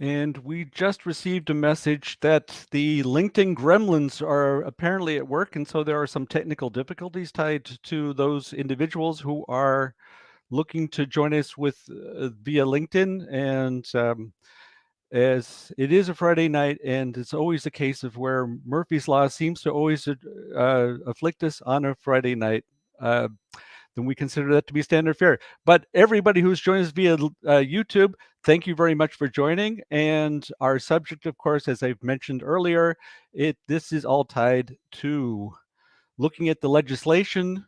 And we just received a message that the LinkedIn gremlins are apparently at work, and so there are some technical difficulties tied to those individuals who are looking to join us with via LinkedIn. And as it is a Friday night, and it's always a case of where Murphy's Law seems to always afflict us on a Friday night, then we consider that to be standard fare. But everybody who's joined us via YouTube, thank you very much for joining. And our subject, of course, as I've mentioned earlier, this is all tied to looking at the legislation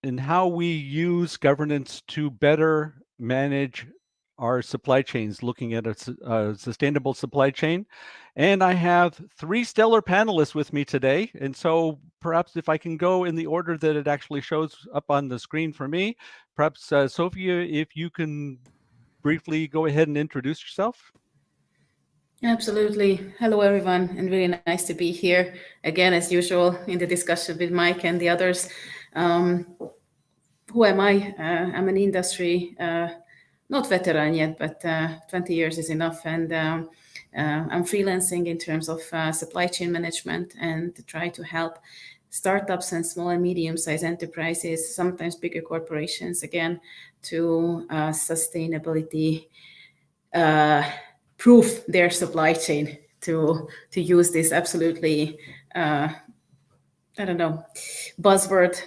and how we use governance to better manage our supply chains, looking at a sustainable supply chain. And I have three stellar panelists with me today. And so perhaps if I can go in the order that it actually shows up on the screen for me, perhaps Zsofia, if you can briefly go ahead and introduce yourself. Absolutely. Hello, everyone, and really nice to be here again, as usual, in the discussion with Mike and the others. Um, who am I? I'm an industry, not veteran yet, but 20 years is enough. And I'm freelancing in terms of supply chain management and try to help startups and small and medium-sized enterprises, sometimes bigger corporations, again, to sustainability uh, proof their supply chain to use this absolutely I don't know buzzword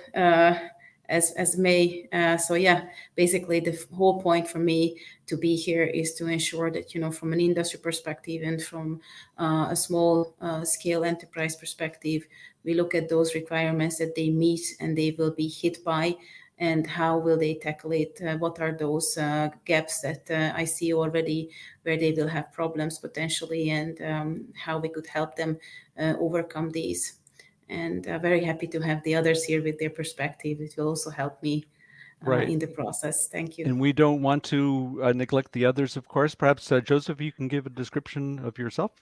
as may. So yeah, basically the whole point for me to be here is to ensure that, from an industry perspective and from a small scale enterprise perspective, we look at those requirements that they meet and they will be hit by, and how will they tackle it? What are those gaps that I see already where they will have problems potentially, and how we could help them overcome these. And very happy to have the others here with their perspective. It will also help me Right. in the process. Thank you. And we don't want to neglect the others, of course. Perhaps Joseph, you can give a description of yourself.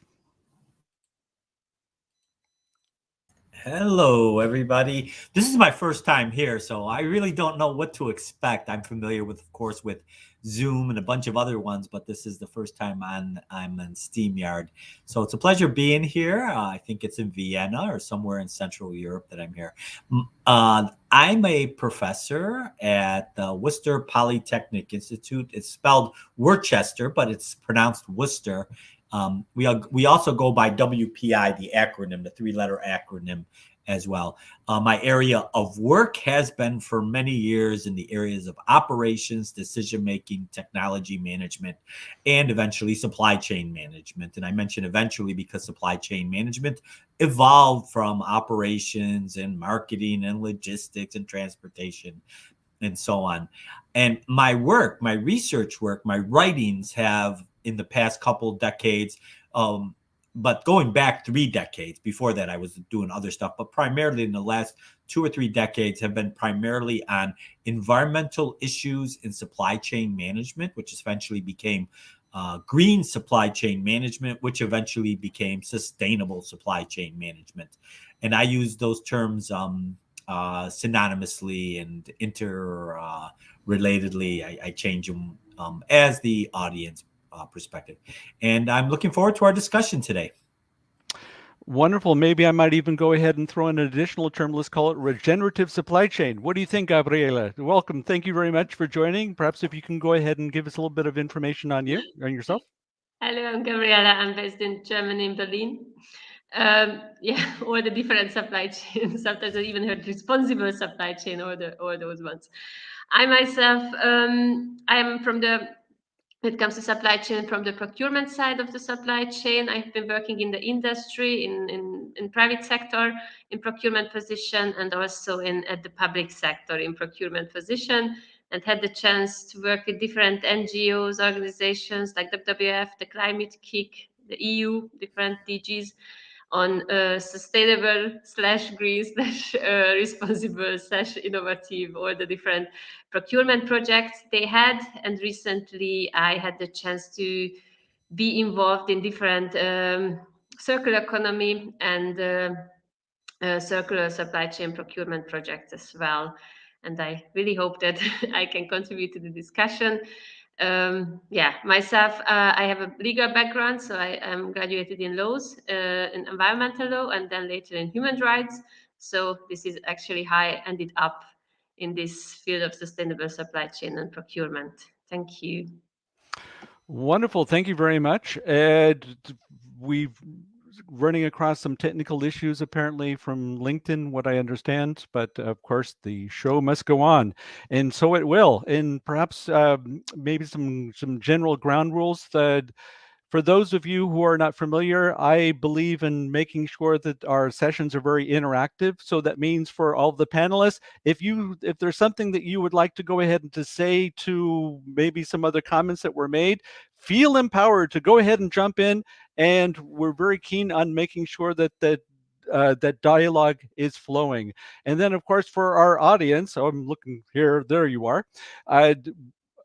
Hello, everybody. This is my first time here, so I really don't know what to expect. I'm familiar with, of course, with Zoom and a bunch of other ones, but this is the first time I'm on SteamYard. So it's a pleasure being here. I think it's in Vienna or somewhere in Central Europe that I'm here. I'm a professor at the Worcester Polytechnic Institute. It's spelled Worcester, but it's pronounced Worcester. We also go by WPI, the acronym, the three-letter acronym as well. My area of work has been for many years in the areas of operations, decision-making, technology management, and eventually supply chain management. And I mention eventually because supply chain management evolved from operations and marketing and logistics and transportation and so on. And my work, my research work, my writings have in the past couple decades, but going back 3 decades before that, I was doing other stuff, but primarily in the last 2 or 3 decades have been primarily on environmental issues in supply chain management, which eventually became green supply chain management, which eventually became sustainable supply chain management. And I use those terms synonymously and interrelatedly. I change them as the audience perspective. And I'm looking forward to our discussion today. Wonderful. Maybe I might even go ahead and throw in an additional term. Let's call it regenerative supply chain. What do you think, Gabriela? Welcome. Thank you very much for joining. Perhaps if you can go ahead and give us a little bit of information on yourself. Hello, I'm Gabriela. I'm based in Germany, in Berlin. Yeah, all the different supply chains. Sometimes I even heard responsible supply chain, or those ones. I myself, I'm from when it comes to supply chain, from the procurement side of the supply chain. I've been working in the industry, in private sector, in procurement position, and also at the public sector in procurement position, and had the chance to work with different NGOs, organizations like WWF, the Climate Kick, the EU, different DGs on sustainable / green / responsible / innovative, all the different procurement projects they had. And recently I had the chance to be involved in different circular economy and circular supply chain procurement projects as well. And I really hope that I can contribute to the discussion. Yeah, myself, I have a legal background, so I am graduated in laws, in environmental law, and then later in human rights. So this is actually how I ended up in this field of sustainable supply chain and procurement. Thank you. Wonderful. Thank you very much. Ed, we've running across some technical issues apparently from LinkedIn, what I understand, but of course the show must go on, and so it will. And perhaps maybe some general ground rules that for those of you who are not familiar, I believe in making sure that our sessions are very interactive. So that means for all of the panelists, if there's something that you would like to go ahead and to say to maybe some other comments that were made, feel empowered to go ahead and jump in. And we're very keen on making sure that that dialogue is flowing. And then, of course, for our audience, so I'm looking here, there you are.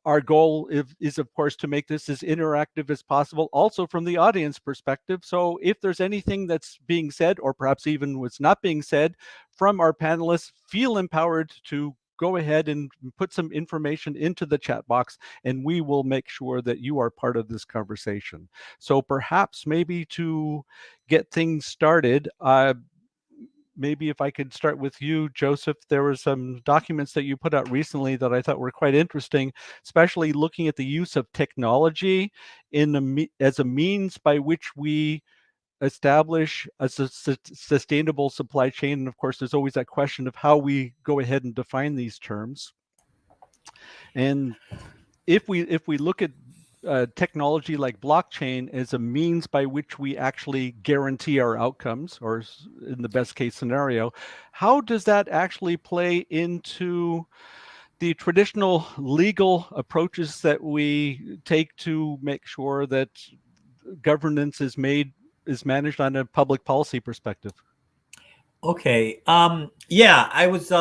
Our goal is, of course, to make this as interactive as possible, also from the audience perspective. So if there's anything that's being said, or perhaps even what's not being said from our panelists, feel empowered to go ahead and put some information into the chat box, and we will make sure that you are part of this conversation. So perhaps maybe to get things started, maybe if I could start with you, Joseph, there were some documents that you put out recently that I thought were quite interesting, especially looking at the use of technology as a means by which we establish a sustainable supply chain. And of course, there's always that question of how we go ahead and define these terms. And if we look at technology like blockchain as a means by which we actually guarantee our outcomes, or in the best case scenario, how does that actually play into the traditional legal approaches that we take to make sure that governance is managed on a public policy perspective? Okay. Yeah, I was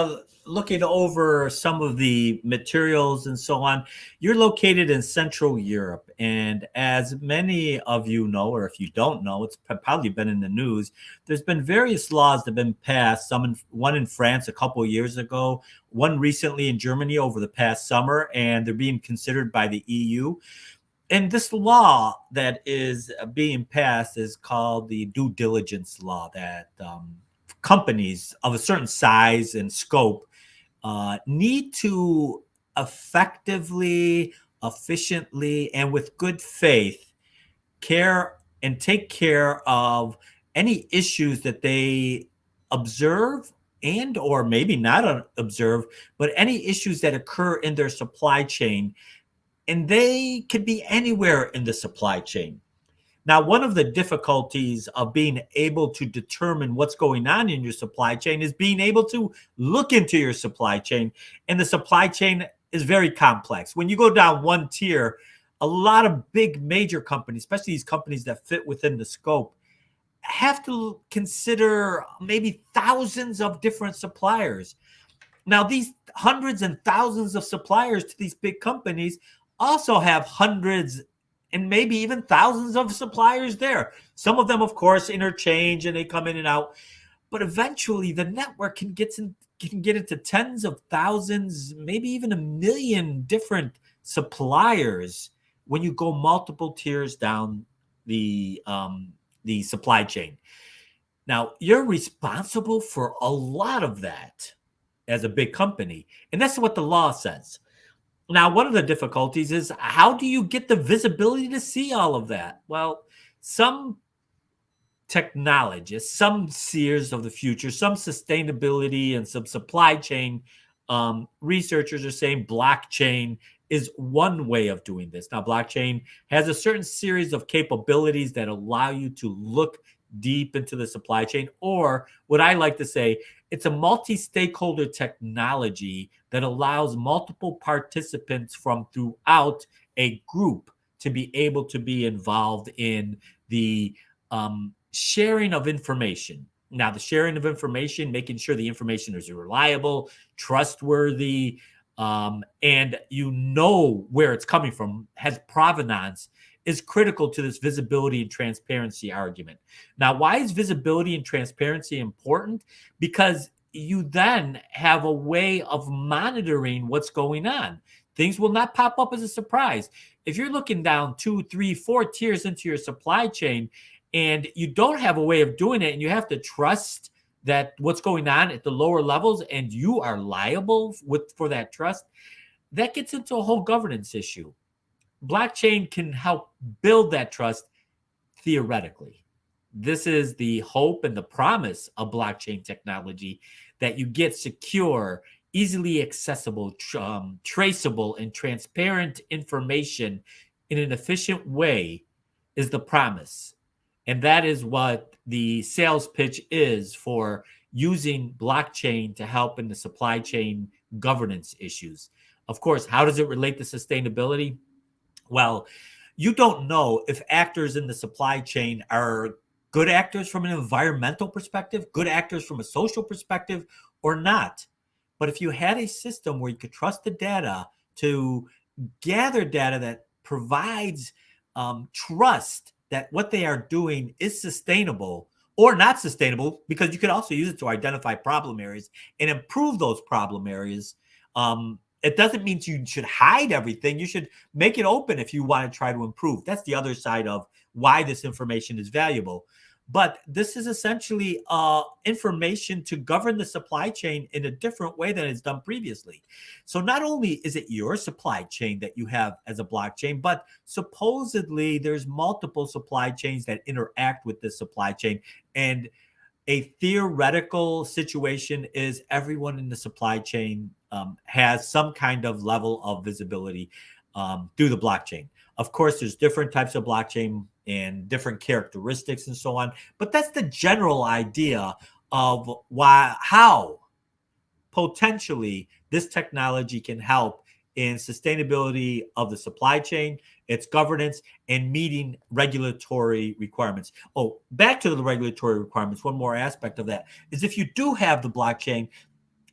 looking over some of the materials and so on. You're located in Central Europe, and as many of you know, or if you don't know, it's probably been in the news. There's been various laws that have been passed. One in France a couple of years ago, one recently in Germany over the past summer, and they're being considered by the EU. And this law that is being passed is called the due diligence law, that companies of a certain size and scope need to effectively, efficiently, and with good faith take care of any issues that they observe and or maybe not observe, but any issues that occur in their supply chain. And they could be anywhere in the supply chain. Now, one of the difficulties of being able to determine what's going on in your supply chain is being able to look into your supply chain. And the supply chain is very complex. When you go down one tier, a lot of big major companies, especially these companies that fit within the scope, have to consider maybe thousands of different suppliers. Now, these hundreds and thousands of suppliers to these big companies also have hundreds and maybe even thousands of suppliers there. Some of them, of course, interchange and they come in and out. But eventually, the network can get into tens of thousands, maybe even a million different suppliers when you go multiple tiers down the supply chain. Now, you're responsible for a lot of that as a big company, and that's what the law says. Now, one of the difficulties is how do you get the visibility to see all of that? Well, some technologists, some seers of the future, some sustainability and some supply chain researchers are saying blockchain is one way of doing this. Now, blockchain has a certain series of capabilities that allow you to look deep into the supply chain, or what I like to say, it's a multi-stakeholder technology that allows multiple participants from throughout a group to be able to be involved in the sharing of information. Now, the sharing of information, making sure the information is reliable, trustworthy, and you know where it's coming from, has provenance, is critical to this visibility and transparency argument. Now, why is visibility and transparency important? Because you then have a way of monitoring what's going on. Things will not pop up as a surprise. If you're looking down 2, 3, 4 tiers into your supply chain and you don't have a way of doing it and you have to trust that what's going on at the lower levels and you are liable for that trust, that gets into a whole governance issue. Blockchain can help build that trust theoretically. This is the hope and the promise of blockchain technology, that you get secure, easily accessible, traceable, and transparent information in an efficient way is the promise. And that is what the sales pitch is for using blockchain to help in the supply chain governance issues. Of course, how does it relate to sustainability? Well, you don't know if actors in the supply chain are good actors from an environmental perspective, good actors from a social perspective, or not. But if you had a system where you could trust the data to gather data that provides trust that what they are doing is sustainable or not sustainable, because you could also use it to identify problem areas and improve those problem areas. It doesn't mean you should hide everything. You should make it open if you want to try to improve. That's the other side of why this information is valuable. But this is essentially information to govern the supply chain in a different way than it's done previously. So not only is it your supply chain that you have as a blockchain, but supposedly there's multiple supply chains that interact with this supply chain. And a theoretical situation is everyone in the supply chain has some kind of level of visibility through the blockchain. Of course, there's different types of blockchain and different characteristics and so on, but that's the general idea of how potentially this technology can help in sustainability of the supply chain, its governance, and meeting regulatory requirements. Oh, back to the regulatory requirements, one more aspect of that is if you do have the blockchain,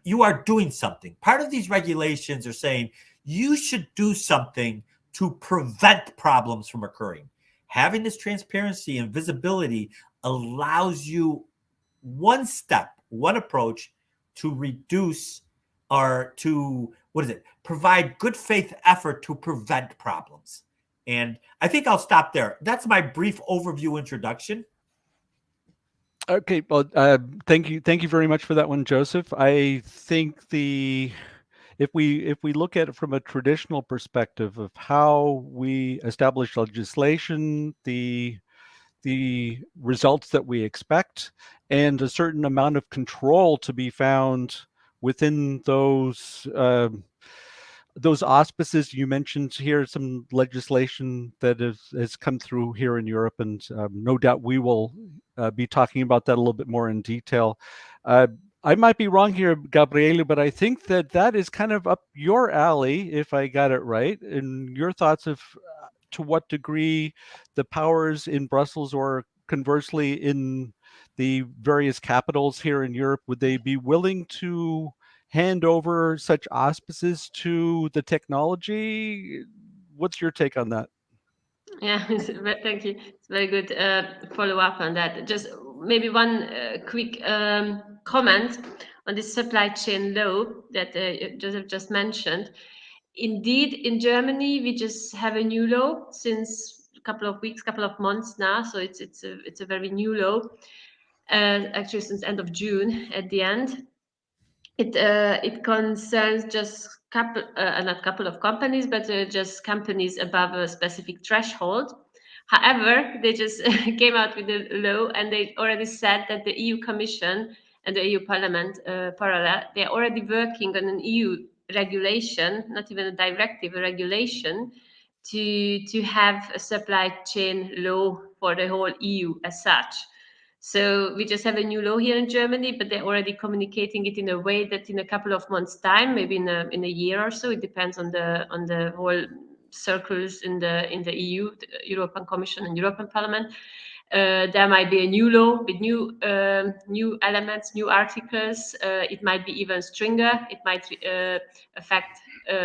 you are doing something. Part of these regulations are saying you should do something to prevent problems from occurring. Having this transparency and visibility allows you one step, one approach to reduce or to, provide good faith effort to prevent problems. And I think I'll stop there. That's my brief overview introduction. Okay, well, thank you very much for that one, Joseph. I think if we look at it from a traditional perspective of how we establish legislation, the results that we expect, and a certain amount of control to be found within those auspices you mentioned here, some legislation that has come through here in Europe, and no doubt we will be talking about that a little bit more in detail. I might be wrong here, Gabriela, but I think that is kind of up your alley, if I got it right, and your thoughts of to what degree the powers in Brussels or conversely in the various capitals here in Europe, would they be willing to hand over such auspices to the technology? What's your take on that? Yeah, thank you. It's very good follow up on that. Just maybe one quick comment on the supply chain law that Joseph just mentioned. Indeed, in Germany, we just have a new law since a couple of weeks, couple of months now. So it's a very new law, actually since end of June at the end. It concerns just not couple of companies, but just companies above a specific threshold. However, they just came out with a law, and they already said that the EU Commission and the EU Parliament, parallel, they're already working on an EU regulation, not even a directive, a regulation, to have a supply chain law for the whole EU as such. So we just have a new law here in Germany, but they're already communicating it in a way that in a couple of months' time, maybe in a year or so, it depends on the whole circles in the EU, the European Commission and European Parliament. There might be a new law with new elements, new articles. It might be even stronger. It might affect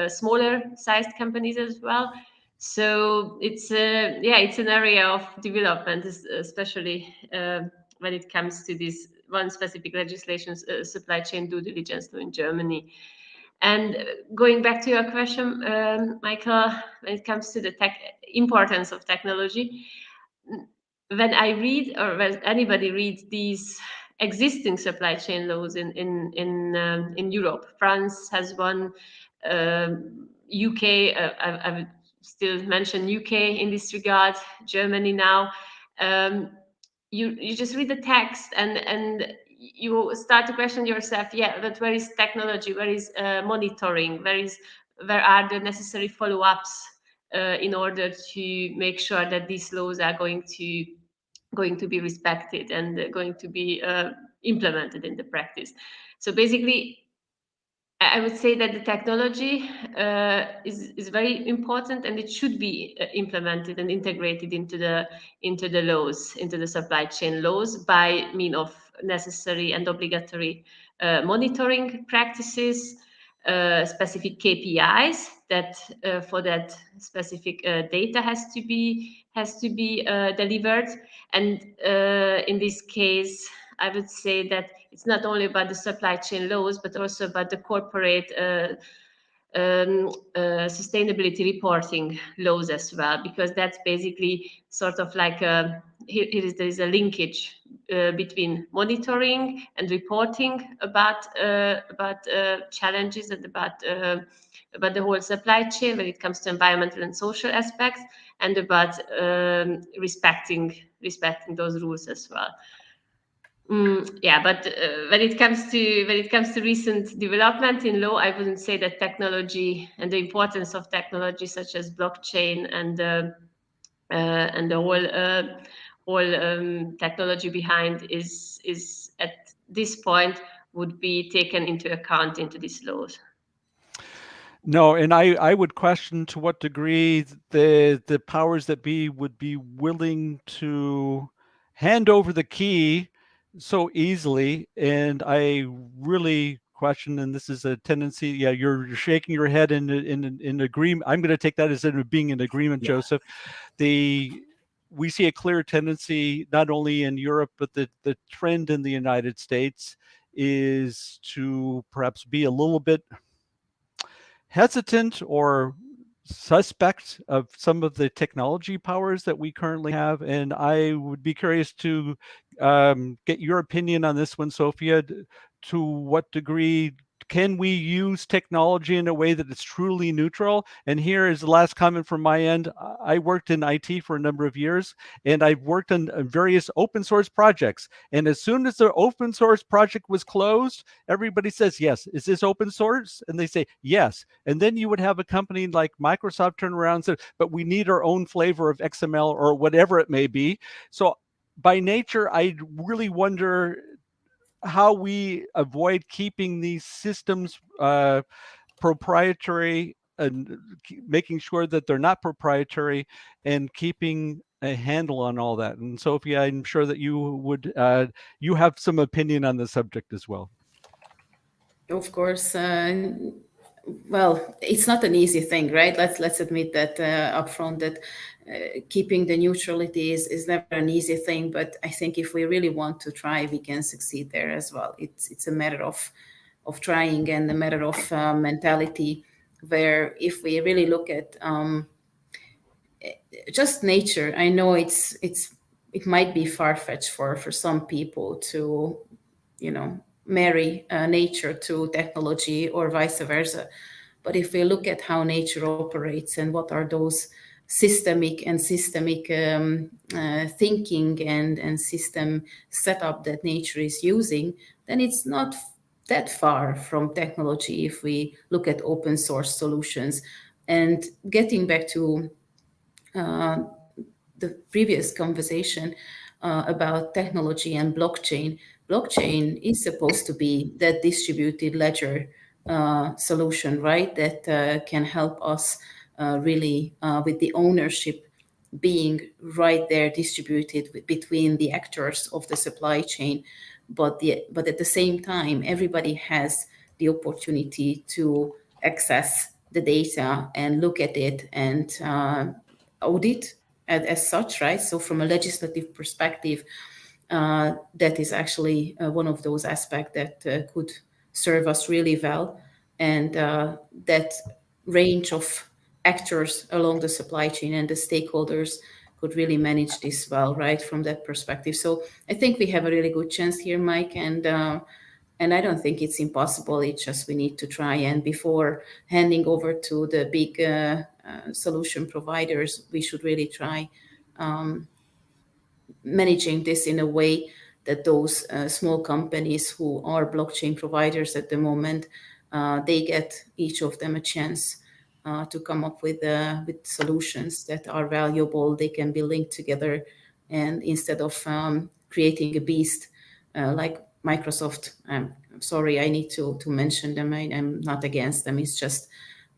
smaller sized companies as well. So it's an area of development, especially when it comes to this one specific legislation, supply chain due diligence law in Germany. And going back to your question, Michael, when it comes to the importance of technology, when I read, or when anybody reads these existing supply chain laws in Europe, France has one, UK, I would still mention UK in this regard, Germany now. You just read the text and you start to question yourself, yeah, but where is technology, where is monitoring, where are the necessary follow-ups in order to make sure that these laws are going to be respected and going to be implemented in the practice. So basically, I would say that the technology is very important, and it should be implemented and integrated into the laws, into the supply chain laws, by means of necessary and obligatory monitoring practices, specific KPIs that for that specific data has to be delivered, and in this case, I would say that it's not only about the supply chain laws, but also about the corporate sustainability reporting laws as well, because that's basically sort of like there is a linkage between monitoring and reporting about challenges and about the whole supply chain when it comes to environmental and social aspects, and about respecting those rules as well. Yeah, but when it comes to recent development in law, I wouldn't say that technology and the importance of technology such as blockchain and the whole technology behind is at this point would be taken into account into these laws. No, and I would question to what degree the powers that be would be willing to hand over the key so easily. And I really question, and this is a tendency. Yeah, you're shaking your head in agreement. I'm going to take that as being in agreement, Yeah. Joseph. We see a clear tendency not only in Europe, but the trend in the United States is to perhaps be a little bit hesitant or suspect of some of the technology powers that we currently have. And I would be curious to get your opinion on this one, Zsofia. To what degree can we use technology in a way that is truly neutral? And here is the last comment from my end. I worked in IT for a number of years, and I've worked on various open source projects. And as soon as the open source project was closed, everybody says, yes, is this open source? And they say, yes. And then you would have a company like Microsoft turn around and say, but we need our own flavor of XML or whatever it may be. So by nature, I really wonder how we avoid keeping these systems proprietary and making sure that they're not proprietary and keeping a handle on all that. And Zsofia, I'm sure that you would you have some opinion on the subject as well. Of course. Well, it's not an easy thing, right? Let's admit that upfront, that keeping the neutrality is never an easy thing. But I think if we really want to try, we can succeed there as well. It's a matter of trying and a matter of mentality. Where if we really look at just nature, I know it might be far-fetched for some people to, marry nature to technology or vice versa. But if we look at how nature operates and what are those systemic thinking and system setup that nature is using, then it's not that far from technology if we look at open source solutions. And getting back to the previous conversation about technology and blockchain. Blockchain is supposed to be that distributed ledger solution, right? That can help us really with the ownership being right there distributed between the actors of the supply chain. But at the same time, everybody has the opportunity to access the data and look at it and audit as such, right? So from a legislative perspective, that is actually one of those aspects that could serve us really well. and that range of actors along the supply chain and the stakeholders could really manage this well, right, from that perspective. So I think we have a really good chance here, Mike, and I don't think it's impossible. It's just we need to try, and before handing over to the big solution providers, we should really try managing this in a way that those small companies who are blockchain providers at the moment, they get each of them a chance to come up with solutions that are valuable. They can be linked together, and instead of creating a beast like Microsoft, I'm sorry, I need to mention them. I'm not against them. It's just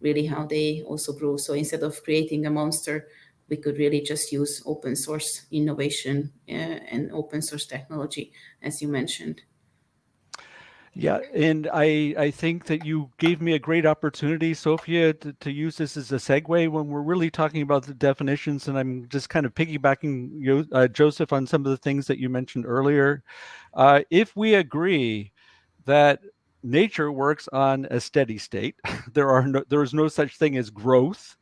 really how they also grew. So instead of creating a monster, we could really just use open source innovation and open source technology, as you mentioned. Yeah, and I think that you gave me a great opportunity, Zsofia, to use this as a segue when we're really talking about the definitions, and I'm just kind of piggybacking you, Joseph, on some of the things that you mentioned earlier. If we agree that nature works on a steady state, there is no such thing as growth,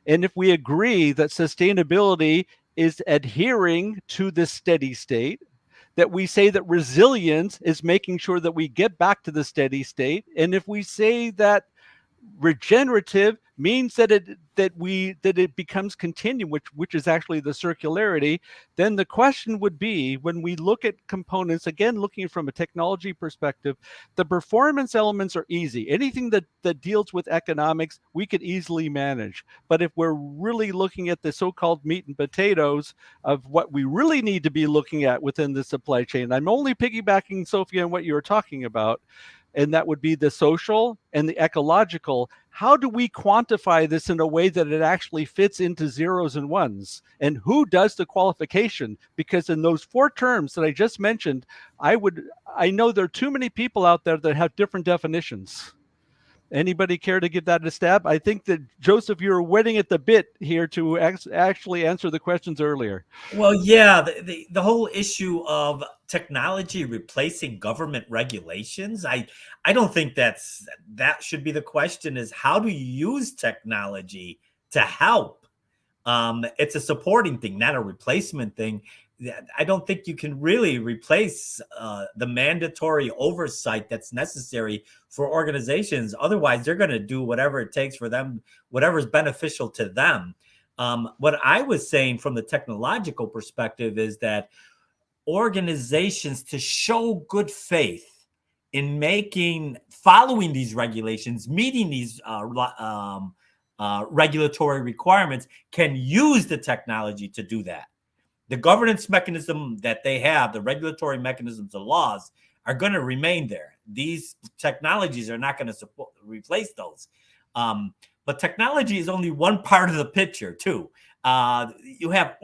and if we agree that sustainability is adhering to the steady state, that we say that resilience is making sure that we get back to the steady state, and if we say that regenerative means that it becomes continuum, which is actually the circularity, then the question would be, when we look at components, again looking from a technology perspective, the performance elements are easy. Anything that deals with economics, we could easily manage. But if we're really looking at the so-called meat and potatoes of what we really need to be looking at within the supply chain, I'm only piggybacking, Zsofia, on what you were talking about, and that would be the social and the ecological. How do we quantify this in a way that it actually fits into zeros and ones? And who does the qualification? Because in those four terms that I just mentioned, I know there are too many people out there that have different definitions. Anybody care to give that a stab? I think that, Joseph, you're wetting at the bit here to actually answer the questions earlier. Well, yeah, the whole issue of technology replacing government regulations, I don't think that should be the question. Is how do you use technology to help? It's a supporting thing, not a replacement thing. I don't think you can really replace the mandatory oversight that's necessary for organizations. Otherwise, they're going to do whatever it takes for them, whatever's beneficial to them. What I was saying from the technological perspective is that organizations, to show good faith in following these regulations, meeting these regulatory requirements, can use the technology to do that. The governance mechanism that they have, the regulatory mechanisms, the laws, are going to remain there. These technologies are not going to replace those. But technology is only one part of the picture, too. You have,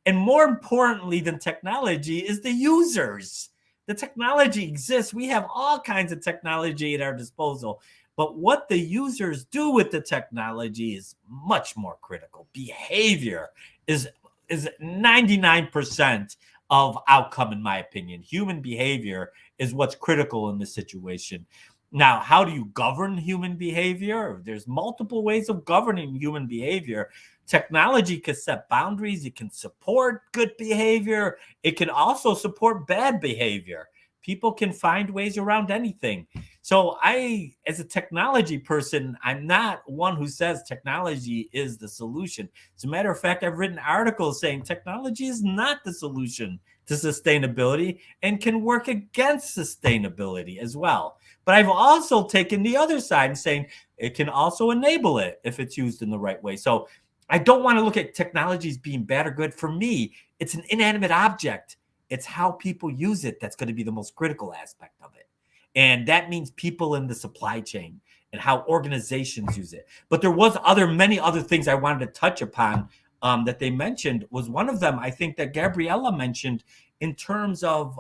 and more importantly than technology is the users. The technology exists. We have all kinds of technology at our disposal. But what the users do with the technology is much more critical. Behavior is 99% of outcome, in my opinion. Human behavior is what's critical in this situation. Now, how do you govern human behavior? There's multiple ways of governing human behavior. Technology can set boundaries. It can support good behavior. It can also support bad behavior. People can find ways around anything. So as a technology person, I'm not one who says technology is the solution. As a matter of fact, I've written articles saying technology is not the solution to sustainability and can work against sustainability as well. But I've also taken the other side and saying it can also enable it if it's used in the right way. So I don't want to look at technology as being bad or good. For me, it's an inanimate object. It's how people use it that's going to be the most critical aspect of it. And that means people in the supply chain and how organizations use it. But there was many other things I wanted to touch upon that they mentioned. Was one of them, I think, that Gabriela mentioned in terms of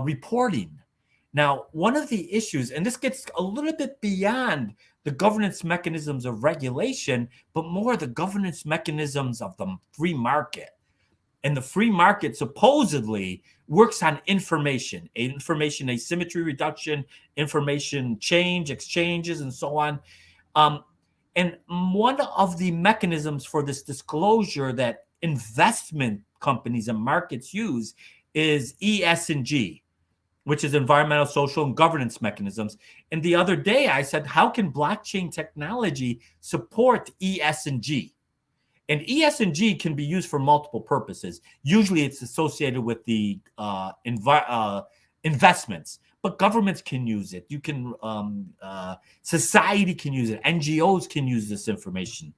reporting. Now, one of the issues, and this gets a little bit beyond the governance mechanisms of regulation, but more the governance mechanisms of the free market. And the free market supposedly works on information asymmetry reduction, information change, exchanges, and so on. And one of the mechanisms for this disclosure that investment companies and markets use is ESG, which is environmental, social, and governance mechanisms. And the other day I said, how can blockchain technology support ESG? And ESG can be used for multiple purposes. Usually it's associated with the investments, but governments can use it. You can, society can use it. NGOs can use this information.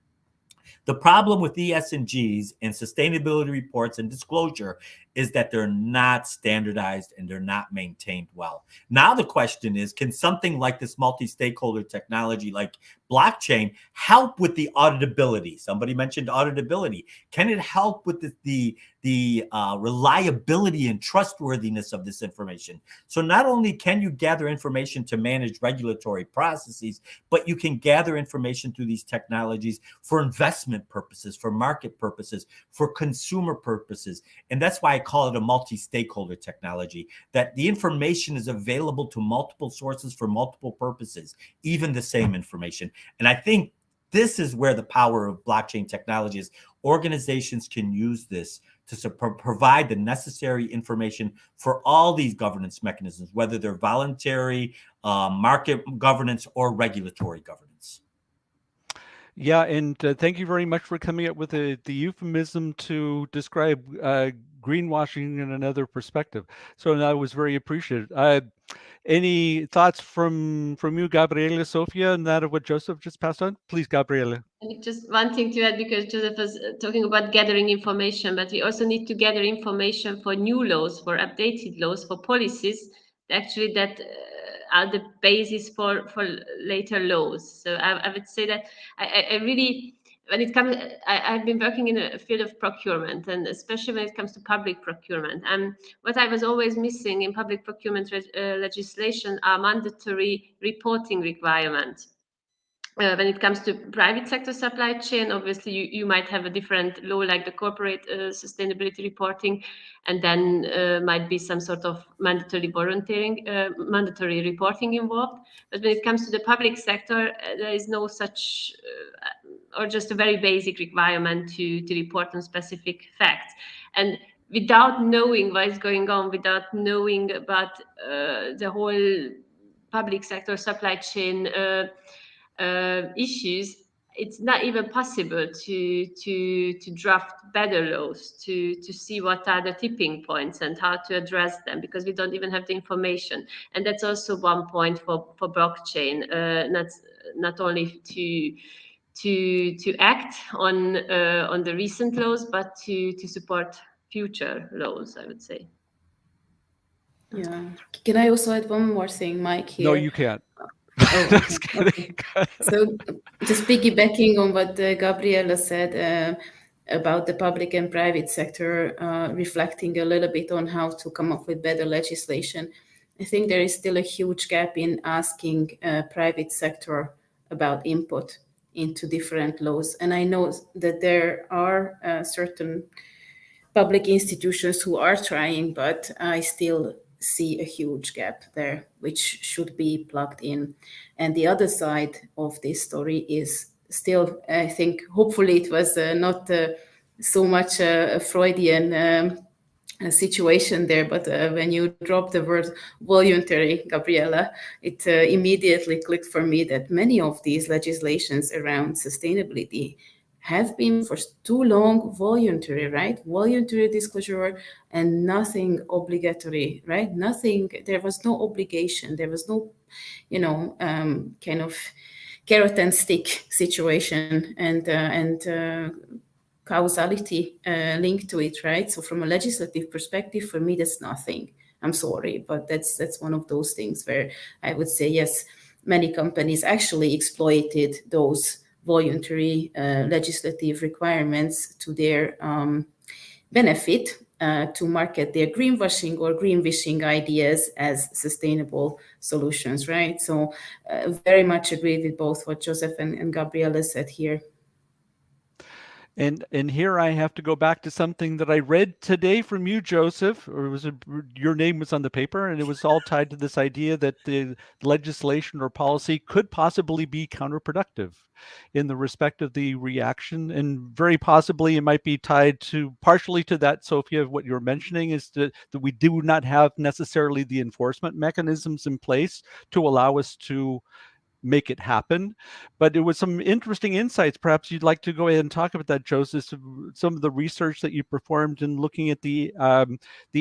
The problem with ESGs and sustainability reports and disclosure is that they're not standardized and they're not maintained well. Now the question is, can something like this multi-stakeholder technology like blockchain help with the auditability? Somebody mentioned auditability. Can it help with the reliability and trustworthiness of this information? So not only can you gather information to manage regulatory processes, but you can gather information through these technologies for investment purposes, for market purposes, for consumer purposes. And that's why I call it a multi-stakeholder technology, that the information is available to multiple sources for multiple purposes, even the same information. And I think this is where the power of blockchain technology is. Organizations can use this to provide the necessary information for all these governance mechanisms, whether they're voluntary, market governance, or regulatory governance. Yeah, and thank you very much for coming up with the euphemism to describe greenwashing in another perspective. So that was very appreciated. Any thoughts from you, Gabriela, Zsofia, and that of what Joseph just passed on? Please, Gabriela. And just one thing to add, because Joseph was talking about gathering information, but we also need to gather information for new laws, for updated laws, for policies, actually that are the basis for later laws. So I would say that I really, when it comes, I've been working in a field of procurement, and especially when it comes to public procurement. And what I was always missing in public procurement legislation are mandatory reporting requirements. When it comes to private sector supply chain, obviously you might have a different law like the corporate sustainability reporting, and then might be some sort of mandatory mandatory reporting involved. But when it comes to the public sector, there is no such, or just a very basic requirement to report on specific facts. And without knowing what is going on, without knowing about the whole public sector supply chain issues, it's not even possible to draft better laws, to see what are the tipping points and how to address them, because we don't even have the information. And that's also one point for blockchain, not only to act on the recent laws, but to support future laws, I would say. Yeah. Can I also add one more thing, Mike, here? No, you can't. Oh, okay. So just piggybacking on what Gabriela said about the public and private sector, reflecting a little bit on how to come up with better legislation, I think there is still a huge gap in asking private sector about input into different laws. And I know that there are certain public institutions who are trying, but I still see a huge gap there, which should be plugged in. And the other side of this story is still, I think, hopefully it was not so much a Freudian situation there, but when you drop the word voluntary, Gabriela, it immediately clicked for me that many of these legislations around sustainability have been for too long voluntary, right? Voluntary disclosure and nothing obligatory, right? Nothing, there was no obligation. There was no, kind of carrot and stick situation and causality linked to it, right? So from a legislative perspective, for me, that's nothing. I'm sorry, but that's one of those things where I would say, yes, many companies actually exploited those voluntary legislative requirements to their benefit to market their greenwashing or greenwishing ideas as sustainable solutions, right? So very much agree with both what Joseph and Gabriela said here. And here I have to go back to something that I read today from you, Joseph, or your name was on the paper, and it was all tied to this idea that the legislation or policy could possibly be counterproductive in the respect of the reaction, and very possibly it might be tied to partially to that, Zsofia, of what you're mentioning is that we do not have necessarily the enforcement mechanisms in place to allow us to make it happen. But it was some interesting insights. Perhaps you'd like to go ahead and talk about that, Joseph. Some of the research that you performed in looking at the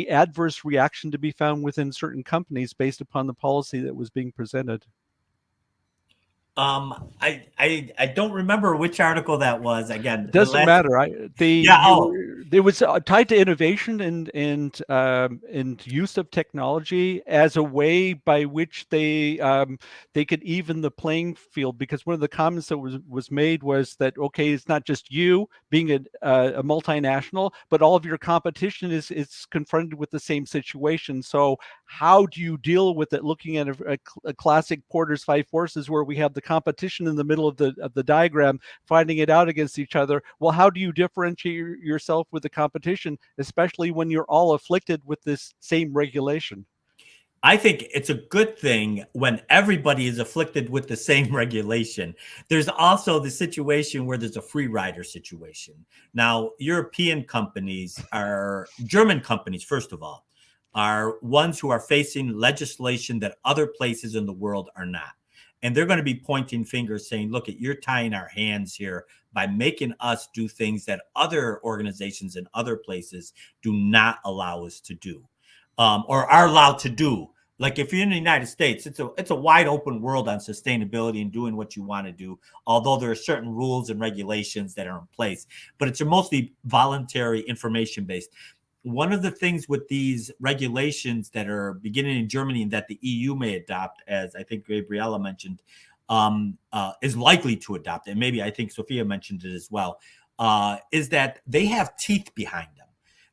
adverse reaction to be found within certain companies based upon the policy that was being presented. I don't remember which article that was. Again, Doesn't matter. It was tied to innovation and use of technology as a way by which they could even the playing field. Because one of the comments that was made was that, okay, it's not just you being a multinational, but all of your competition is confronted with the same situation. So how do you deal with it? Looking at a classic Porter's five forces, where we have the competition in the middle of the diagram, fighting it out against each other. Well, how do you differentiate yourself with the competition, especially when you're all afflicted with this same regulation? I think it's a good thing when everybody is afflicted with the same regulation. There's also the situation where there's a free rider situation. Now, European companies German companies, first of all, are ones who are facing legislation that other places in the world are not. And they're going to be pointing fingers saying, look, you're tying our hands here by making us do things that other organizations in other places do not allow us to do, or are allowed to do. Like if you're in the United States, it's a wide open world on sustainability and doing what you want to do, although there are certain rules and regulations that are in place, but it's mostly voluntary, information based. One of the things with these regulations that are beginning in Germany and that the EU may adopt, as I think Gabriela mentioned, is likely to adopt, and maybe I think Zsofia mentioned it as well, is that they have teeth behind them.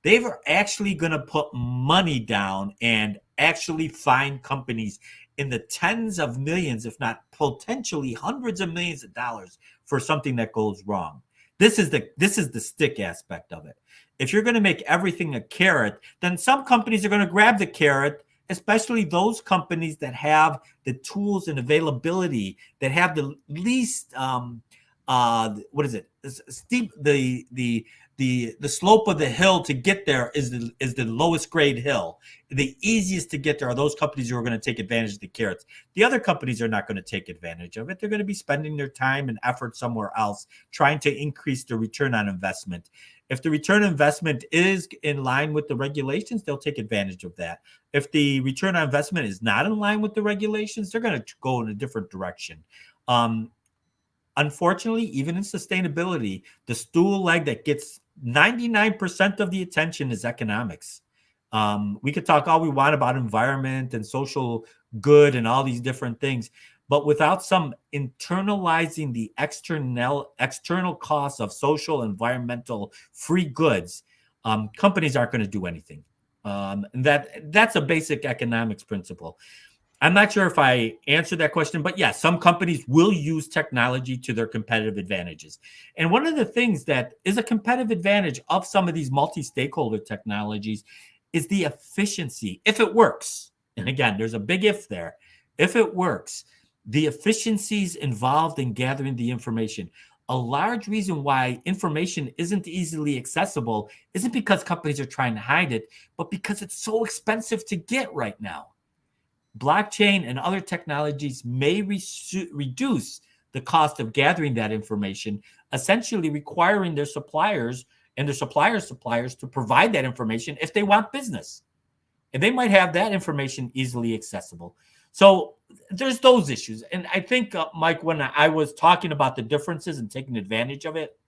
They are actually going to put money down and actually fine companies in the tens of millions, if not potentially hundreds of millions of dollars for something that goes wrong. This is the stick aspect of it. If you're going to make everything a carrot, then some companies are going to grab the carrot, especially those companies that have the tools and availability, that have the least, steep, the slope of the hill to get there is the lowest grade hill. The easiest to get there are those companies who are going to take advantage of the carrots. The other companies are not going to take advantage of it. They're going to be spending their time and effort somewhere else, trying to increase the return on investment. If the return on investment is in line with the regulations, they'll take advantage of that. If the return on investment is not in line with the regulations, they're going to go in a different direction. Unfortunately, even in sustainability, the stool leg that gets 99% of the attention is economics. We could talk all we want about environment and social good and all these different things, but without some internalizing the external costs of social, environmental, free goods, companies aren't going to do anything. And that's a basic economics principle. I'm not sure if I answered that question, but yeah, some companies will use technology to their competitive advantages. And one of the things that is a competitive advantage of some of these multi-stakeholder technologies is the efficiency, if it works. And again, there's a big if there. If it works, the efficiencies involved in gathering the information. A large reason why information isn't easily accessible isn't because companies are trying to hide it, but because it's so expensive to get right now. Blockchain and other technologies may reduce the cost of gathering that information, essentially requiring their suppliers and their suppliers' suppliers to provide that information if they want business. And they might have that information easily accessible. So there's those issues. And I think, Mike, when I was talking about the differences and taking advantage of it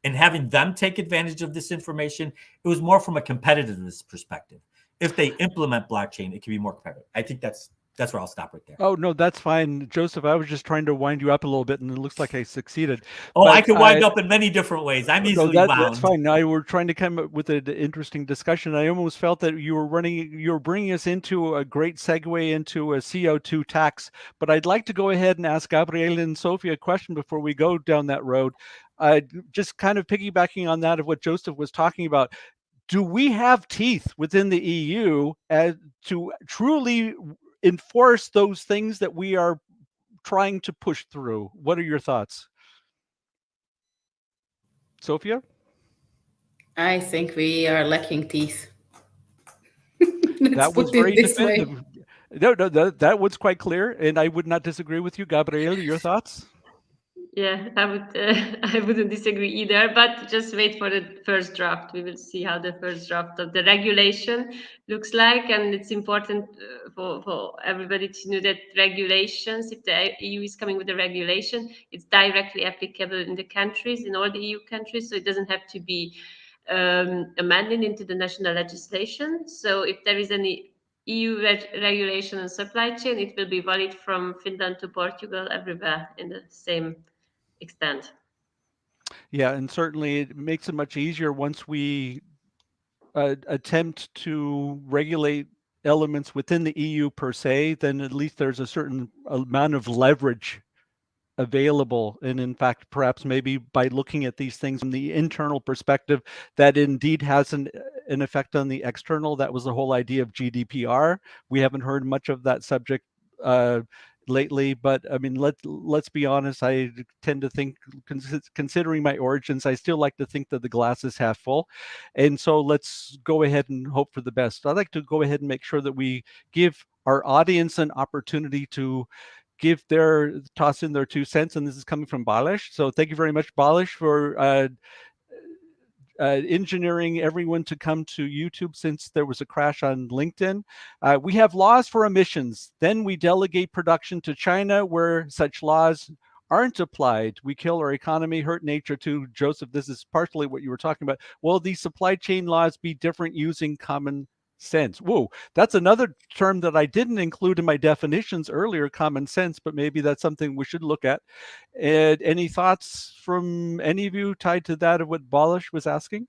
and having them take advantage of this information, it was more from a competitiveness perspective. If they implement blockchain, it can be more competitive. I think that's where I'll stop right there. Oh, no, that's fine. Joseph, I was just trying to wind you up a little bit, and it looks like I succeeded. Oh, I can wind up in many different ways. I'm easily wound. That's fine. Now we're trying to come up with an interesting discussion. I almost felt that you were bringing us into a great segue into a CO2 tax. But I'd like to go ahead and ask Gabriela and Zsofia a question before we go down that road. just kind of piggybacking on that of what Joseph was talking about, do we have teeth within the EU to truly enforce those things that we are trying to push through? What are your thoughts? Zsofia? I think we are lacking teeth. Let's That was put it very this way. definitive. No, that was quite clear, and I would not disagree with you. Gabriela, your thoughts? Yeah, I would. I wouldn't disagree either. But just wait for the first draft. We will see how the first draft of the regulation looks like, and it's important for everybody to know that regulations, if the EU is coming with a regulation, it's directly applicable in the countries, in all the EU countries. So it doesn't have to be amended into the national legislation. So if there is any EU regulation on supply chain, it will be valid from Finland to Portugal, everywhere in the same extent. Yeah, and certainly it makes it much easier once we attempt to regulate elements within the EU per se, then at least there's a certain amount of leverage available. And in fact, perhaps maybe by looking at these things from the internal perspective, that indeed has an effect on the external. That was the whole idea of GDPR. We haven't heard much of that subject lately, but I mean, let's be honest. I tend to think, considering my origins, I still like to think that the glass is half full, and so let's go ahead and hope for the best. I'd like to go ahead and make sure that we give our audience an opportunity to toss in their 2 cents, and this is coming from Balish. So thank you very much, Balish, for engineering everyone to come to YouTube since there was a crash on LinkedIn. We have laws for emissions. Then we delegate production to China where such laws aren't applied. We kill our economy, hurt nature too. Joseph, this is partially what you were talking about. Will these supply chain laws be different using common sense? Whoa, that's another term that I didn't include in my definitions earlier, common sense, but maybe that's something we should look at. And any thoughts from any of you tied to that of what Balish was asking?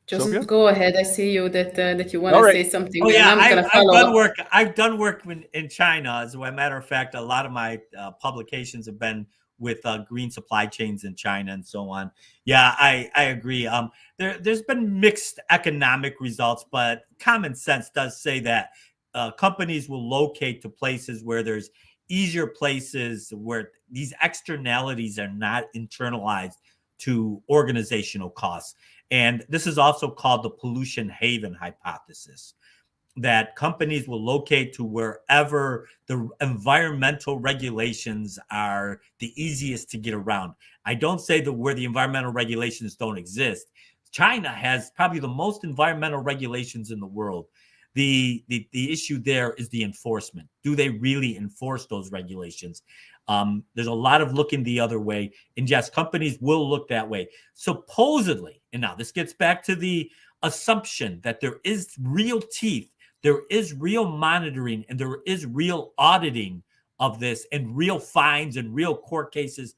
Joseph, Zsofia? go ahead. I see you that you want All to right. say something, Oh and yeah, I'm gonna I've follow done up. work. I've done work in China. As a matter of fact, a lot of my publications have been with green supply chains in China and so on. Yeah, I agree. There's been mixed economic results, but common sense does say that companies will locate to places where there's easier places where these externalities are not internalized to organizational costs. And this is also called the pollution haven hypothesis, that companies will locate to wherever the environmental regulations are the easiest to get around. I don't say that where the environmental regulations don't exist. China has probably the most environmental regulations in the world. The issue there is the enforcement. Do they really enforce those regulations? There's a lot of looking the other way. And yes, companies will look that way. Supposedly, and now this gets back to the assumption that there is real teeth, there is real monitoring, and there is real auditing of this, and real fines and real court cases.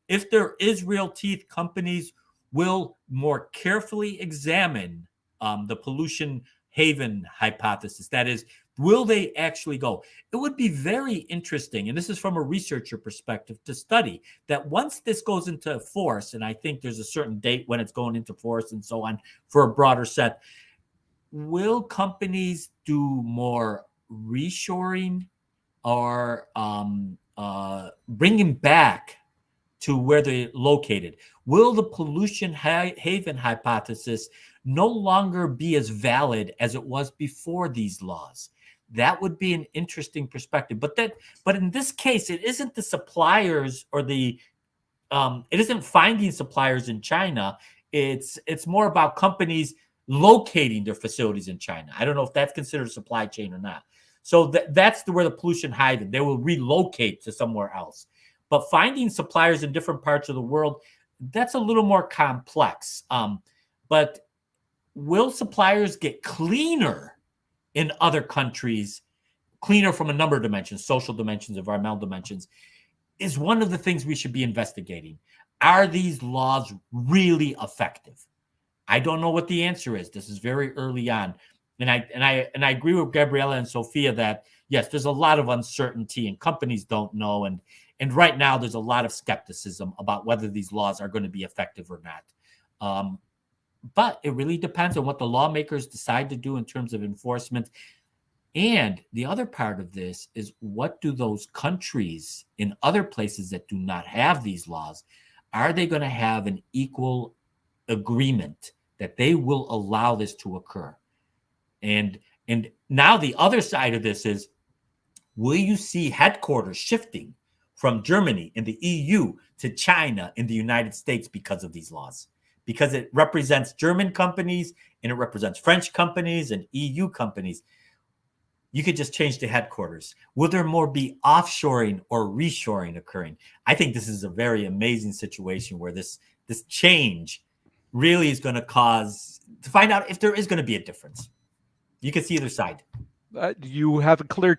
If there is real teeth, companies will more carefully examine the pollution haven hypothesis. That is, will they actually go? It would be very interesting, and this is from a researcher perspective, to study that once this goes into force, and I think there's a certain date when it's going into force and so on for a broader set, will companies do more reshoring or bringing back to where they're located? Will the pollution haven hypothesis no longer be as valid as it was before these laws? That would be an interesting perspective. But in this case, it isn't the suppliers or it isn't finding suppliers in China. It's more about companies locating their facilities in China. I don't know if that's considered a supply chain or not. So that's where the pollution haven. They will relocate to somewhere else. But finding suppliers in different parts of the world, that's a little more complex. But will suppliers get cleaner in other countries, cleaner from a number of dimensions, social dimensions, environmental dimensions, is one of the things we should be investigating. Are these laws really effective? I don't know what the answer is. This is very early on. And I agree with Gabriela and Zsofia that, yes, there's a lot of uncertainty and companies don't know. And And right now, there's a lot of skepticism about whether these laws are going to be effective or not. But it really depends on what the lawmakers decide to do in terms of enforcement. And the other part of this is, what do those countries in other places that do not have these laws, are they going to have an equal agreement that they will allow this to occur? And now the other side of this is, will you see headquarters shifting from Germany in the EU to China in the United States because of these laws? Because it represents German companies and it represents French companies and EU companies. You could just change the headquarters. Will there more be offshoring or reshoring occurring? I think this is a very amazing situation where this change really is going to cause to find out if there is going to be a difference. You can see either side. You have a clear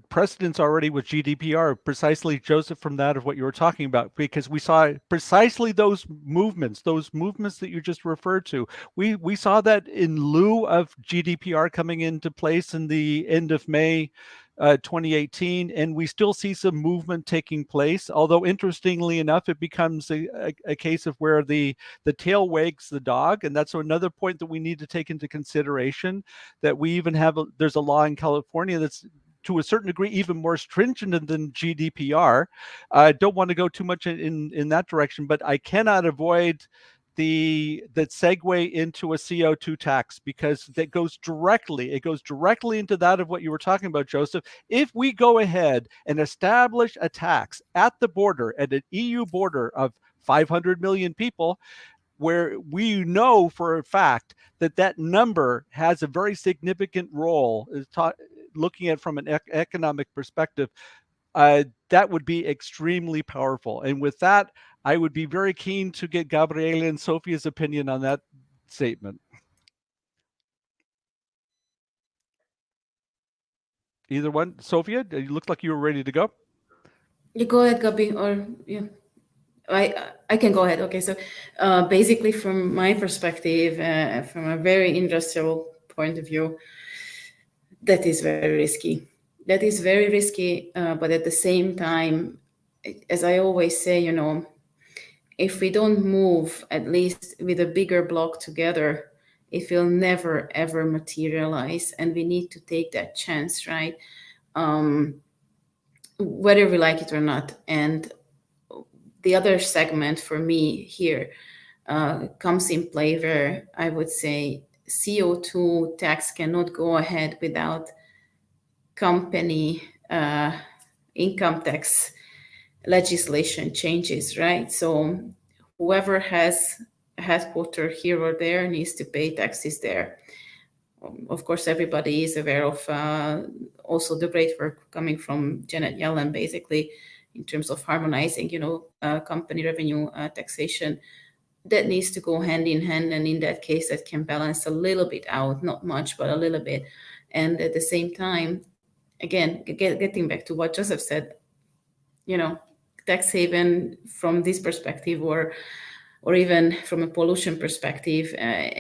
precedence already with GDPR, precisely, Joseph, from that of what you were talking about, because we saw precisely those movements that you just referred to. We saw that in lieu of GDPR coming into place in the end of May 2018, and we still see some movement taking place. Although, interestingly enough, it becomes a case of where the tail wags the dog, and that's another point that we need to take into consideration. That we even have there's a law in California that's to a certain degree even more stringent than GDPR. I don't want to go too much in that direction, but I cannot avoid that segue into a CO2 tax, because it goes directly into that of what you were talking about, Joseph. If we go ahead and establish a tax at the border, at an EU border of 500 million people, where we know for a fact that number has a very significant role, looking at it from an economic perspective, that would be extremely powerful. And with that, I would be very keen to get Gabriela and Zsofia's opinion on that statement. Either one. Zsofia, it looked like you were ready to go. You go ahead, Gabi, or yeah. I can go ahead. Okay, so basically, from my perspective, from a very industrial point of view, that is very risky. That is very risky, but at the same time, as I always say, if we don't move at least with a bigger block together, it will never ever materialize, and we need to take that chance, right? Whether we like it or not. And the other segment for me here comes in play, where I would say CO2 tax cannot go ahead without company income tax legislation changes, right? So whoever has a headquarter here or there needs to pay taxes there. Of course, everybody is aware of also the great work coming from Janet Yellen, basically, in terms of harmonizing, company revenue taxation. That needs to go hand in hand, and in that case, that can balance a little bit out, not much, but a little bit. And at the same time, again, getting back to what Joseph said, tax haven from this perspective, or even from a pollution perspective,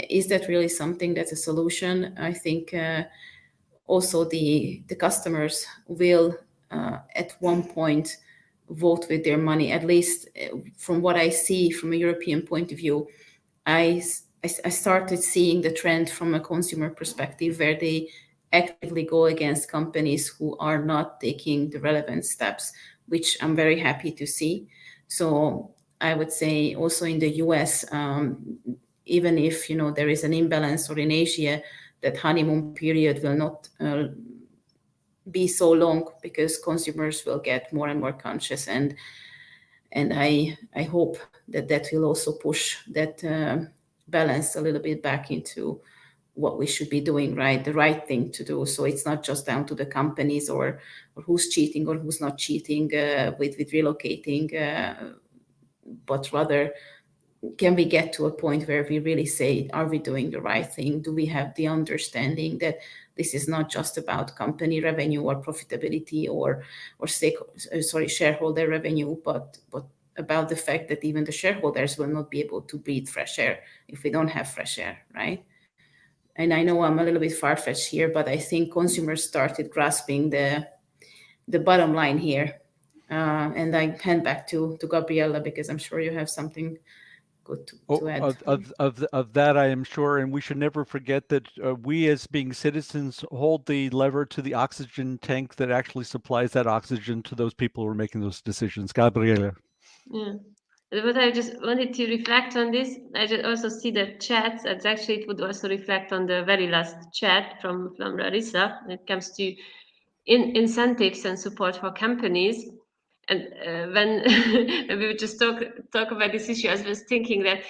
is that really something that's a solution? I think also the customers will at one point vote with their money. At least from what I see from a European point of view, I started seeing the trend from a consumer perspective, where they actively go against companies who are not taking the relevant steps, which I'm very happy to see. So I would say also in the US, even if there is an imbalance, or in Asia, that honeymoon period will not be so long, because consumers will get more and more conscious, and I hope that will also push that balance a little bit back into what we should be doing, right? The right thing to do. So it's not just down to the companies or who's cheating or who's not cheating with relocating, but rather, can we get to a point where we really say, are we doing the right thing? Do we have the understanding that this is not just about company revenue or profitability or shareholder revenue, but about the fact that even the shareholders will not be able to breathe fresh air if we don't have fresh air, right? And I know I'm a little bit far-fetched here, but I think consumers started grasping the bottom line here. And I hand back to Gabriela, because I'm sure you have something good to add. Of that, I am sure, and we should never forget that we, as being citizens, hold the lever to the oxygen tank that actually supplies that oxygen to those people who are making those decisions. Gabriela. Yeah. But I just wanted to reflect on this. I just also see the chats. And actually, it would also reflect on the very last chat from Larissa when it comes to incentives and support for companies. And when, when we would just talk about this issue, I was thinking that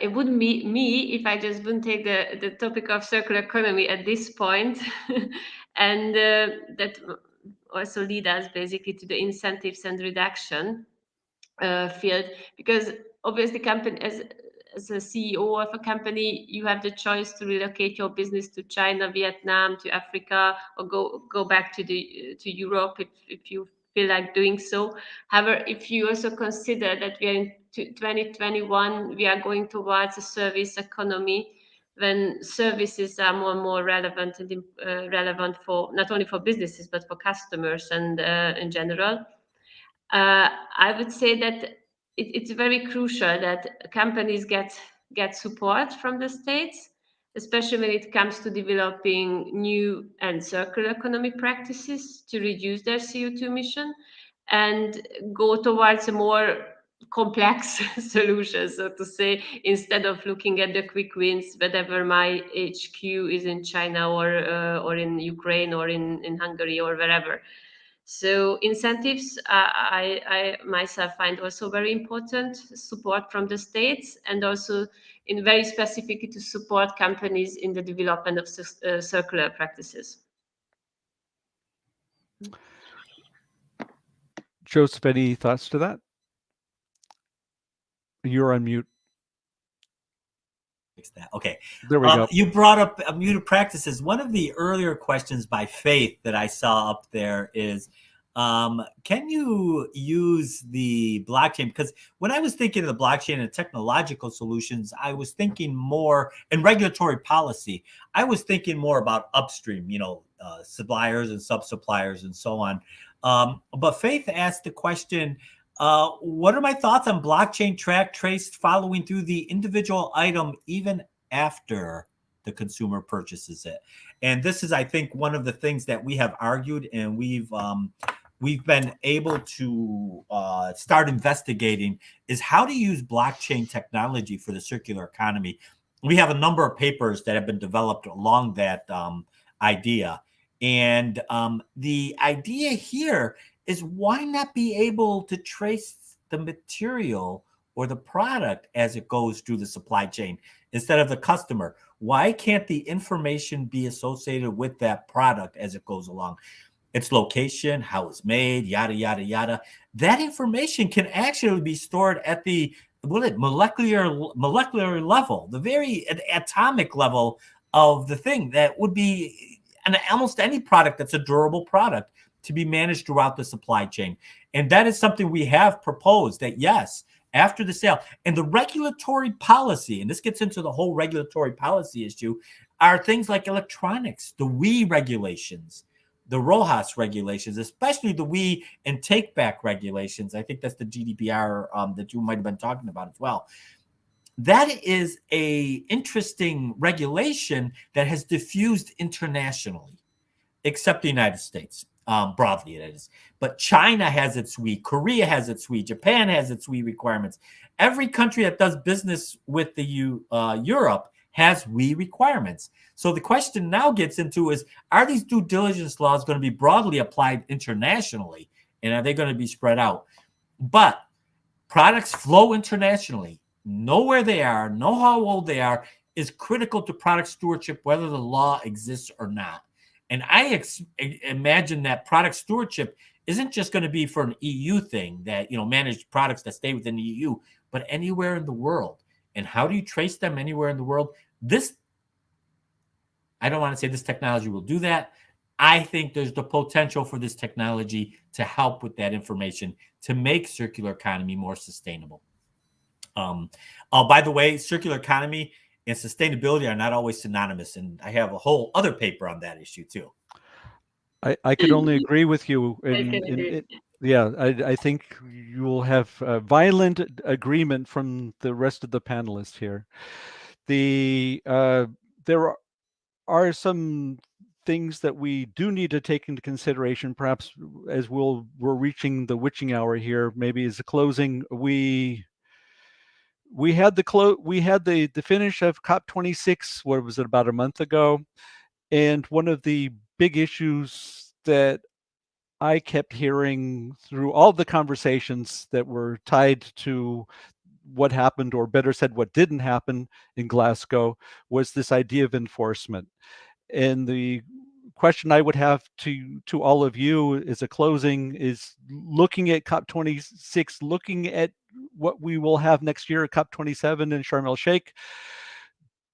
it wouldn't be me if I just wouldn't take the topic of circular economy at this point, and that also lead us basically to the incentives and reduction field, because obviously company as a CEO of a company, you have the choice to relocate your business to China, Vietnam, to Africa, or go back to Europe if you feel like doing so. However, if you also consider that we are in 2021, we are going towards a service economy, when services are more and more relevant and relevant for not only for businesses but for customers and in general. I would say that it's very crucial that companies get support from the states, especially when it comes to developing new and circular economic practices to reduce their CO2 emission and go towards a more complex solution, so to say, instead of looking at the quick wins, whether my HQ is in China or in Ukraine or in Hungary or wherever. So incentives, I myself find also very important, support from the states, and also in very specifically to support companies in the development of circular practices. Joseph, any thoughts to that? You're on mute. Fix that. Okay. There we go. You brought up muted practices. One of the earlier questions by Faith that I saw up there is, can you use the blockchain? Because when I was thinking of the blockchain and technological solutions, I was thinking more in regulatory policy. I was thinking more about upstream, suppliers and sub-suppliers and so on. But Faith asked the question, what are my thoughts on blockchain track traced following through the individual item even after the consumer purchases it? And this is, I think, one of the things that we have argued, and we've been able to start investigating, is how to use blockchain technology for the circular economy. We have a number of papers that have been developed along that idea. And the idea here is, why not be able to trace the material or the product as it goes through the supply chain instead of the customer? Why can't the information be associated with that product as it goes along? Its location, how it's made, yada, yada, yada. That information can actually be stored at the molecular level, the very atomic level of the thing. That would be almost any product that's a durable product to be managed throughout the supply chain. And that is something we have proposed, that yes, after the sale, and the regulatory policy, and this gets into the whole regulatory policy issue, are things like electronics, the WE regulations, the RoHS regulations, especially the WE and take back regulations. I think that's the GDPR that you might have been talking about as well. That is a interesting regulation that has diffused internationally, except the United States. Broadly, it is. But China has its WE, Korea has its WE, Japan has its WE requirements. Every country that does business with the Europe has WE requirements. So the question now gets into is, are these due diligence laws going to be broadly applied internationally? And are they going to be spread out? But products flow internationally. Know where they are, know how old they are, is critical to product stewardship, whether the law exists or not. And I imagine that product stewardship isn't just going to be for an EU thing, that, manage products that stay within the EU, but anywhere in the world. And how do you trace them anywhere in the world? I don't want to say this technology will do that. I think there's the potential for this technology to help with that information to make circular economy more sustainable. By the way, circular economy and sustainability are not always synonymous, and I have a whole other paper on that issue too. I could only agree with you. I think you will have violent agreement from the rest of the panelists here. There are some things that we do need to take into consideration, perhaps as we're reaching the witching hour here, maybe as a closing. We had the finish of COP26, what was it, about a month ago? And one of the big issues that I kept hearing through all the conversations that were tied to what happened, or better said, what didn't happen in Glasgow, was this idea of enforcement. And the question I would have to all of you as a closing is, looking at COP26, looking at what we will have next year at COP27 in Sharm el Sheikh,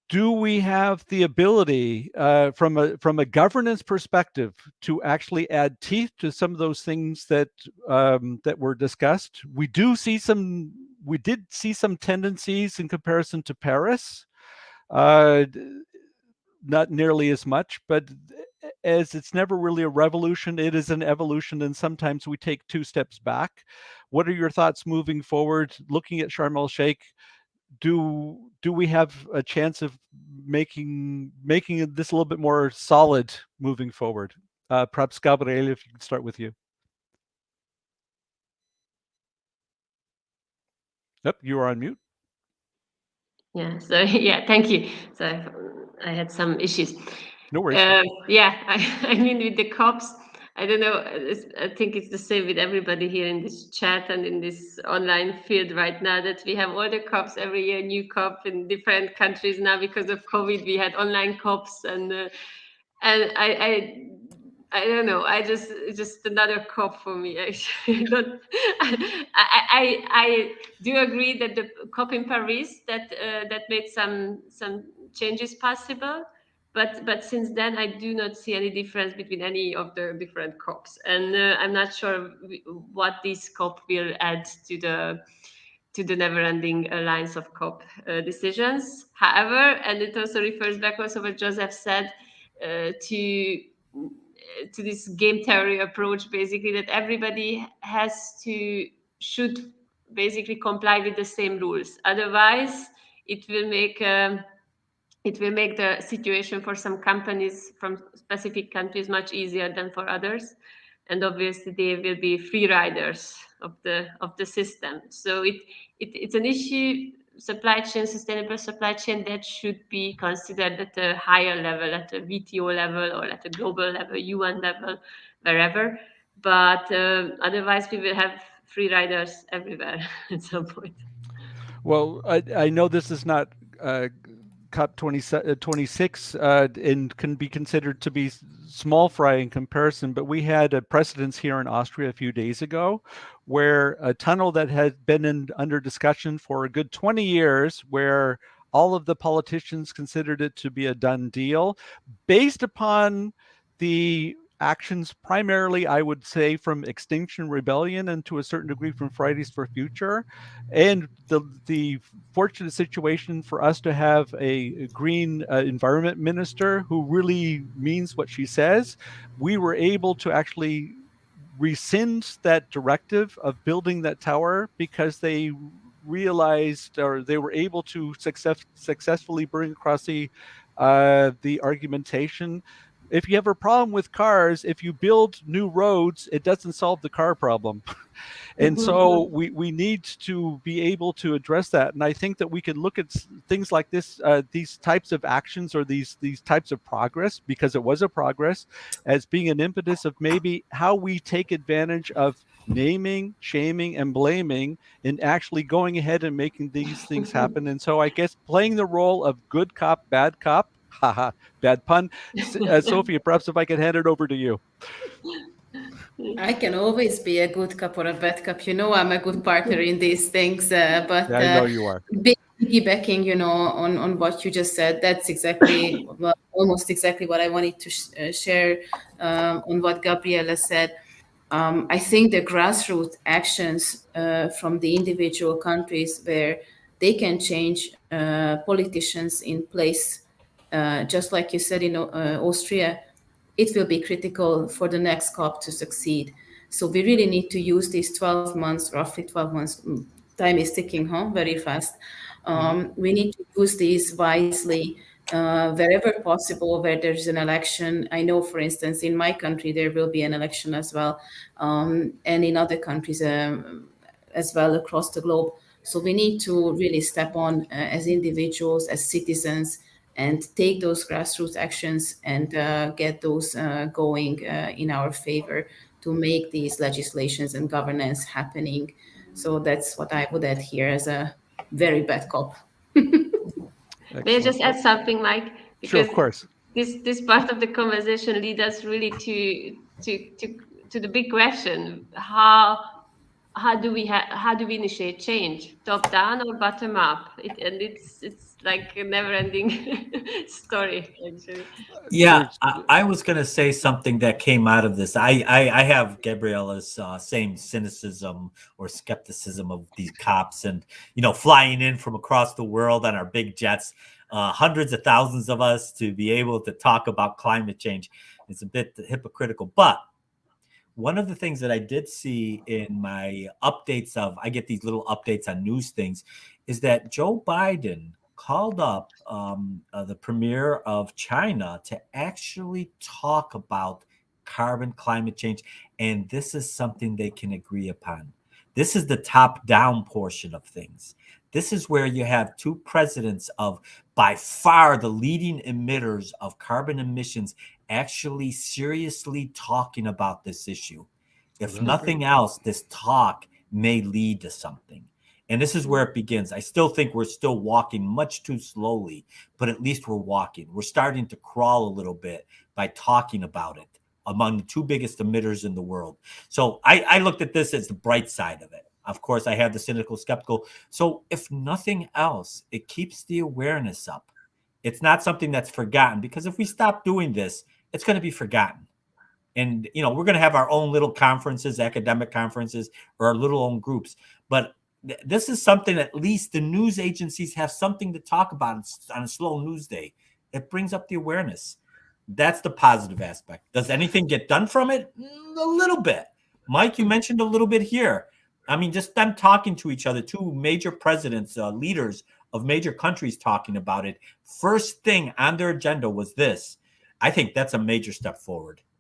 do we have the ability, from a governance perspective, to actually add teeth to some of those things that were discussed? We did see some tendencies in comparison to Paris, not nearly as much, but as it's never really a revolution, it is an evolution, and sometimes we take 2 steps back. What are your thoughts moving forward, looking at Sharm el Sheikh? Do we have a chance of making this a little bit more solid moving forward? Perhaps Gabriela, if you could start with you. Yep, you are on mute. Yeah, so yeah, thank you. So I had some issues. No worries. I mean, with the COPs, I don't know, I think it's the same with everybody here in this chat and in this online field right now, that we have all the COPs every year, new COP in different countries. Now because of COVID, we had online COPs, and I don't know. It's just another COP for me. I do agree that the COP in Paris that made some changes possible, but since then I do not see any difference between any of the different COPs, and I'm not sure what this COP will add to the never-ending lines of COP decisions. However, and it also refers back also what Joseph said, to this game theory approach, basically, that everybody should basically comply with the same rules. Otherwise, it will make the situation for some companies from specific countries much easier than for others, and obviously they will be free riders of the system. So it's an issue, sustainable supply chain, that should be considered at a higher level, at a WTO level or at a global level, UN level, wherever. But otherwise, we will have free riders everywhere at some point. Well, I know this is not COP 26 and can be considered to be small fry in comparison, but we had a precedence here in Austria a few days ago where a tunnel that had been under discussion for a good 20 years, where all of the politicians considered it to be a done deal, based upon the actions primarily, I would say, from Extinction Rebellion and to a certain degree from Fridays for Future, and the fortunate situation for us to have a green environment minister who really means what she says. We were able to actually rescind that directive of building that tower because they realized, or they were able to successfully bring across the argumentation. If you have a problem with cars, if you build new roads, it doesn't solve the car problem. And so we need to be able to address that. And I think that we can look at things like this, these types of actions, or these types of progress, because it was a progress, as being an impetus of maybe how we take advantage of naming, shaming, and blaming, and actually going ahead and making these things happen. And so I guess playing the role of good cop, haha, bad pun. Zsofia, perhaps if I could hand it over to you. I can always be a good cup or a bad cup. You know, I'm a good partner in these things. But I know you are. Piggybacking, on what you just said, that's exactly, well, almost exactly what I wanted to share on what Gabriela said. I think the grassroots actions from the individual countries, where they can change politicians in place, just like you said in Austria, it will be critical for the next COP to succeed. So we really need to use these 12 months, roughly 12 months. Time is ticking, very fast. We need to use these wisely wherever possible, where there's an election. I know, for instance, in my country, there will be an election as well, and in other countries as well across the globe. So we need to really step on as individuals, as citizens, and take those grassroots actions and get those going in our favor to make these legislations and governance happening. So that's what I would add here as a very bad cop. May I just add something, Mike? Sure, Because of course. this part of the conversation leads us really to the big question: how do we initiate change, top down or bottom up? It's like a never ending story, actually. Yeah, There's I was going to say something that came out of this. I have Gabriela's same cynicism or skepticism of these cops, and flying in from across the world on our big jets, hundreds of thousands of us to be able to talk about climate change. It's a bit hypocritical, but one of the things that I did see in my updates I get these little updates on news things, is that Joe Biden called up the premier of China to actually talk about climate change. And this is something they can agree upon. This is the top down portion of things. This is where you have two presidents of by far the leading emitters of carbon emissions actually seriously talking about this issue. If nothing else, this talk may lead to something. And this is where it begins. I still think we're still walking much too slowly, but at least we're walking. We're starting to crawl a little bit by talking about it among the two biggest emitters in the world. So I looked at this as the bright side of it. Of course, I have the cynical, skeptical. So if nothing else, it keeps the awareness up. It's not something that's forgotten, because if we stop doing this, it's going to be forgotten. And, we're going to have our own little conferences, academic conferences, or our little own groups. But this is something at least the news agencies have something to talk about on a slow news day. It brings up the awareness. That's the positive aspect. Does anything get done from it? A little bit. Mike, you mentioned a little bit here. I mean, just them talking to each other, two major presidents, leaders of major countries talking about it. First thing on their agenda was this. I think that's a major step forward.